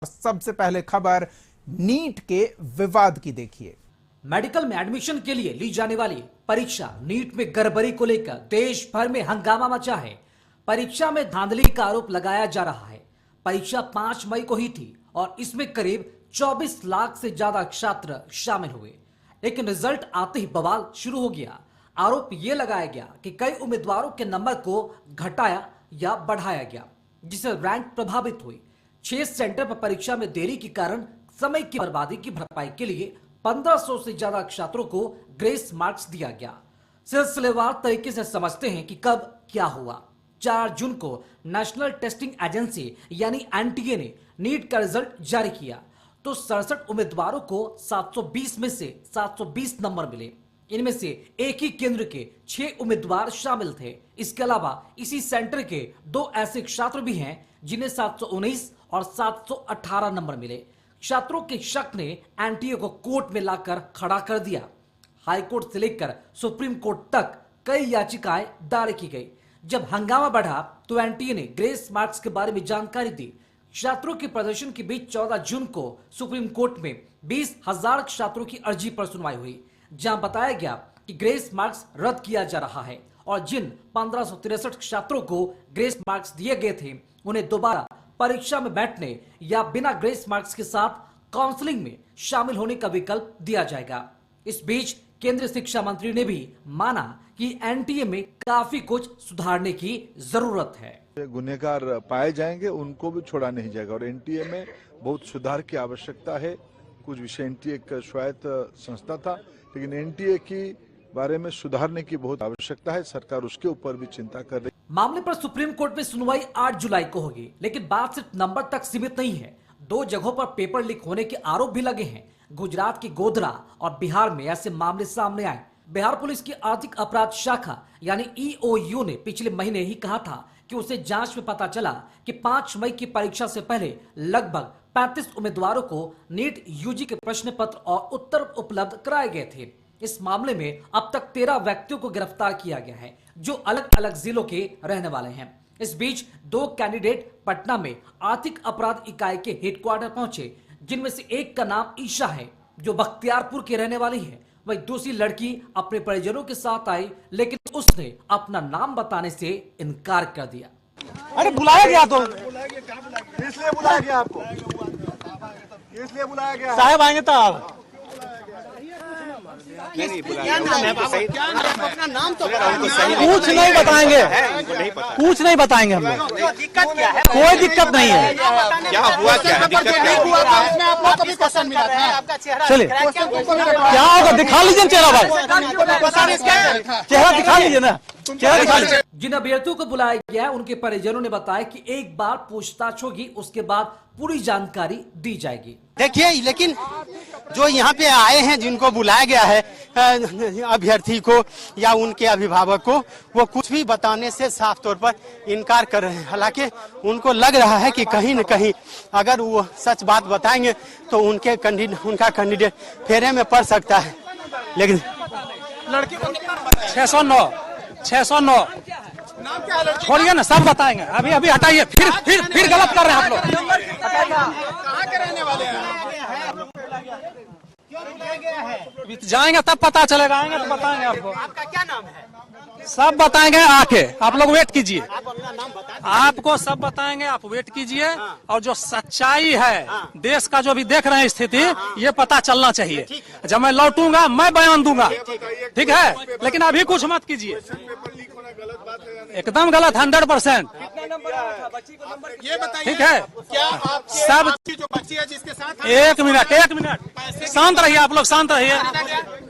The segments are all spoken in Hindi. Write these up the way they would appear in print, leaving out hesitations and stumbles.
सबसे पहले खबर नीट के विवाद की देखिए। मेडिकल में एडमिशन के लिए ली जाने वाली परीक्षा नीट में गड़बड़ी को लेकर देश भर में हंगामा मचा है। परीक्षा में धांधली का आरोप लगाया जा रहा है। परीक्षा 5 मई को ही थी और इसमें करीब 24 लाख से ज्यादा छात्र शामिल हुए, लेकिन रिजल्ट आते ही बवाल शुरू हो गया। आरोप यह लगाया गया कि कई उम्मीदवारों के नंबर को घटाया या बढ़ाया गया, जिससे रैंक प्रभावित हुई। 6 सेंटर पर परीक्षा में देरी के कारण समय की बर्बादी की भरपाई के लिए 1500 से ज्यादा छात्रों को ग्रेस मार्क्स दिया गया। सिलसिलेवार तरीके से समझते हैं कि कब क्या हुआ। 4 जून को नेशनल टेस्टिंग एजेंसी यानी एनटीए ने नीट का रिजल्ट जारी किया तो 67 उम्मीदवारों को 720 में से 720 नंबर मिले। इनमें से एक ही केंद्र के 6 उम्मीदवार शामिल थे। इसके अलावा इसी सेंटर के 2 ऐसे छात्र भी हैं जिन्हें 719 और 718 नंबर मिले। छात्रों के शक ने एनटीए को कोर्ट में लाकर खड़ा कर दिया। हाईकोर्ट से लेकर सुप्रीम कोर्ट तक कई याचिकाएं दायर की गई। जब हंगामा बढ़ा तो एनटीए ने ग्रेस मार्क्स के बारे में जानकारी दी। छात्रों के प्रदर्शन के बीच 14 जून को सुप्रीम कोर्ट में 20,000 छात्रों की अर्जी पर सुनवाई हुई, जहां बताया गया कि ग्रेस मार्क्स रद्द किया जा रहा है और जिन 1563 छात्रों को ग्रेस मार्क्स दिए गए थे उन्हें दोबारा परीक्षा में बैठने या बिना ग्रेस मार्क्स के साथ काउंसलिंग में शामिल होने का विकल्प दिया जाएगा। इस बीच केंद्रीय शिक्षा मंत्री ने भी माना कि एनटीए में काफी कुछ सुधारने की जरूरत है। गुनहगार पाए जाएंगे उनको भी छोड़ा नहीं जाएगा और एनटीए में बहुत सुधार की आवश्यकता है। कुछ विषय एनटीए एक स्वायत्त संस्था था, लेकिन एनटीए की बारे में सुधारने की बहुत आवश्यकता है। सरकार उसके ऊपर भी चिंता कर रही। मामले पर सुप्रीम कोर्ट में सुनवाई 8 जुलाई को होगी, लेकिन बात सिर्फ नंबर तक सीमित नहीं है। 2 जगहों पर पेपर लीक होने के आरोप भी लगे हैं। गुजरात की गोधरा और बिहार में ऐसे मामले सामने आए। बिहार पुलिस की आर्थिक अपराध शाखा यानी ईओयू ने पिछले महीने ही कहा था कि उसे जांच में पता चला कि 5 मई की परीक्षा से पहले लगभग 35 उम्मीदवारों को नीट यूजी के प्रश्न पत्र और उत्तर उपलब्ध कराए गए थे। इस मामले में अब तक 13 व्यक्तियों को गिरफ्तार किया गया है, जो अलग अलग जिलों के रहने वाले हैं। इस बीच 2 कैंडिडेट पटना में आर्थिक अपराध इकाई के हेडक्वार्टर पहुंचे, जिनमें से एक का नाम ईशा है, जो बख्तियारपुर के रहने वाली है। वही दूसरी लड़की अपने परिजनों के साथ आई, लेकिन उसने अपना नाम बताने से इनकार कर दिया। अरे बुलाया गया तो इसलिए बुलाया गया आपको, इसलिए बुलाया गया। साहब आएंगे तो आप अपना नाम तो कुछ नहीं बताएंगे, कुछ नहीं बताएंगे हम लोग। दिक्कत क्या है? कोई दिक्कत नहीं है। क्या हुआ? क्या हुआ था उसमें आपको कभी क्वेश्चन मिला था? आपका चेहरा चलिए क्या होगा, दिखा लीजिए चेहरा भाई, चेहरा दिखा लीजिए ना, चेहरा दिखा लीजिए। जिन अभ्यर्थियों को बुलाया गया है उनके परिजनों ने बताया कि एक बार पूछताछ होगी, उसके बाद पूरी जानकारी दी जाएगी। देखिए, लेकिन जो यहाँ पे आए हैं, जिनको बुलाया गया है अभ्यर्थी को या उनके अभिभावक को, वो कुछ भी बताने से साफ तौर पर इनकार कर रहे हैं। हालांकि उनको लग रहा है कि कहीं न कहीं अगर वो सच बात बताएंगे तो उनका कैंडिडेट फेरे में पड़ सकता है। लेकिन लड़की 609 छोड़िए ना, सब बताएंगे। अभी अभी हटाइए, फिर गलत कर रहे हैं आप लोग। कहाँ के रहने वाले हैं? जाएंगे तब पता चलेगा, आएंगे तो बताएंगे आपको। आपका क्या नाम है? सब बताएंगे आके, आप लोग वेट कीजिए। आप अपना नाम बताएं। आपको सब बताएंगे, आप वेट कीजिए। और जो सच्चाई है देश का, जो भी देख रहे हैं स्थिति, ये पता चलना चाहिए। जब मैं लौटूंगा मैं बयान दूंगा, ठीक है? लेकिन अभी कुछ मत कीजिए, एकदम गलत, 100%। ये बताइए, ठीक है? क्या आप सब जो बच्ची है जिसके साथ 1 मिनट शांत रहिए, आप लोग शांत रहिए।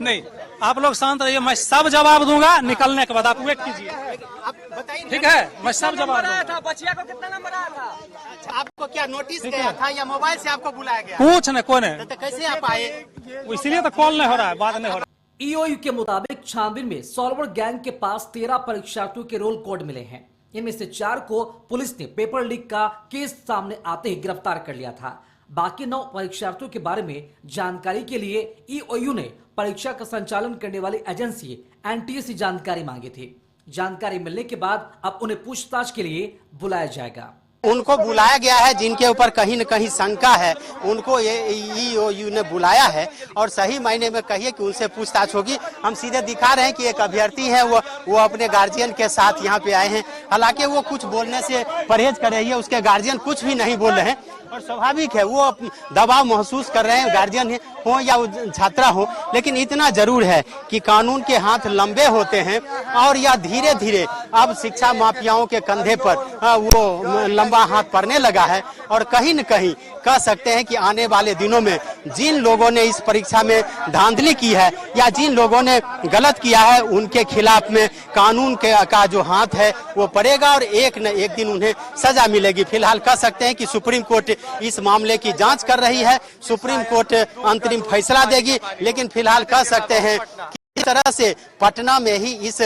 नहीं, आप लोग शांत रहिए, मैं सब जवाब दूंगा निकलने के बाद। आप वेट कीजिए, आप बताइए। ठीक है? मैं सब जवाब दूंगा। बच्चिया को कितना नंबर आया था? अच्छा, आपको क्या नोटिस गया था या मोबाइल से आपको बुलाया गया? कुछ नहीं, कोई नहीं, तो कैसे आप आए? इसीलिए तो कॉल नहीं हो रहा है, बात नहीं हो रहा है। ईओयू के मुताबिक छानबीन में सॉल्वर गैंग के पास 13 परीक्षार्थियों के रोल कोड मिले हैं। इनमें से 4 को पुलिस ने पेपर लीक का केस सामने आते ही गिरफ्तार कर लिया था। बाकी 9 परीक्षार्थियों के बारे में जानकारी के लिए ईओयू ने परीक्षा का संचालन करने वाली एजेंसी एनटीए से जानकारी मांगी थी। जानकारी मिलने के बाद अब उन्हें पूछताछ के लिए बुलाया जाएगा। उनको बुलाया गया है जिनके ऊपर कहीं न कहीं शंका है, उनको ईओयू ने बुलाया है और सही मायने में कहिए कि उनसे पूछताछ होगी। हम सीधे दिखा रहे हैं कि एक अभ्यर्थी है वो अपने गार्जियन के साथ यहाँ पे आए हैं। हालांकि वो कुछ बोलने से परहेज कर रही है, उसके गार्जियन कुछ भी नहीं बोल रहे हैं और स्वाभाविक है वो दबाव महसूस कर रहे हैं, गार्जियन हो या छात्रा हो। लेकिन इतना जरूर है कि कानून के हाथ लंबे होते हैं और यह धीरे धीरे अब शिक्षा माफियाओं के कंधे पर वो लंबा हाथ पड़ने लगा है और कहीं न कहीं कह सकते हैं कि आने वाले दिनों में जिन लोगों ने इस परीक्षा में धांधली की है या जिन लोगों ने गलत किया है उनके खिलाफ में कानून का जो हाथ है वो पड़ेगा और एक न एक दिन उन्हें सजा मिलेगी। फिलहाल कह सकते हैं कि सुप्रीम कोर्ट इस मामले की जांच कर रही है, सुप्रीम कोर्ट अंतरिम फैसला देगी। लेकिन फिलहाल कह सकते हैं इस तरह से पटना में ही इस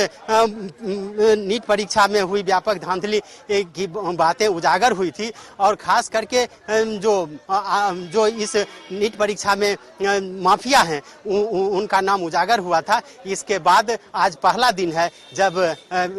नीट परीक्षा में हुई व्यापक धांधली की बातें उजागर हुई थी और खास करके जो इस नीट परीक्षा में माफिया हैं उनका नाम उजागर हुआ था। इसके बाद आज पहला दिन है जब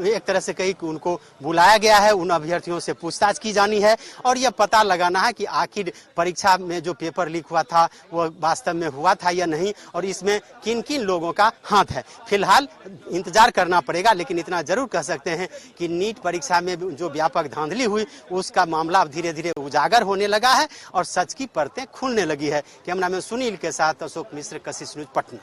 एक तरह से कही कि उनको बुलाया गया है, उन अभ्यर्थियों से पूछताछ की जानी है और यह पता लगाना है कि आखिर परीक्षा में जो पेपर लीक हुआ था वो वास्तव में हुआ था या नहीं और इसमें किन किन लोगों का हाथ है। फिलहाल इंतजार करना पड़ेगा, लेकिन इतना जरूर कह सकते हैं कि नीट परीक्षा में जो व्यापक धांधली हुई उसका मामला अब धीरे धीरे उजागर होने लगा है और सच की परतें खुलने लगी है। कैमरामैन सुनील के साथ अशोक मिश्र, कशिश न्यूज, पटना।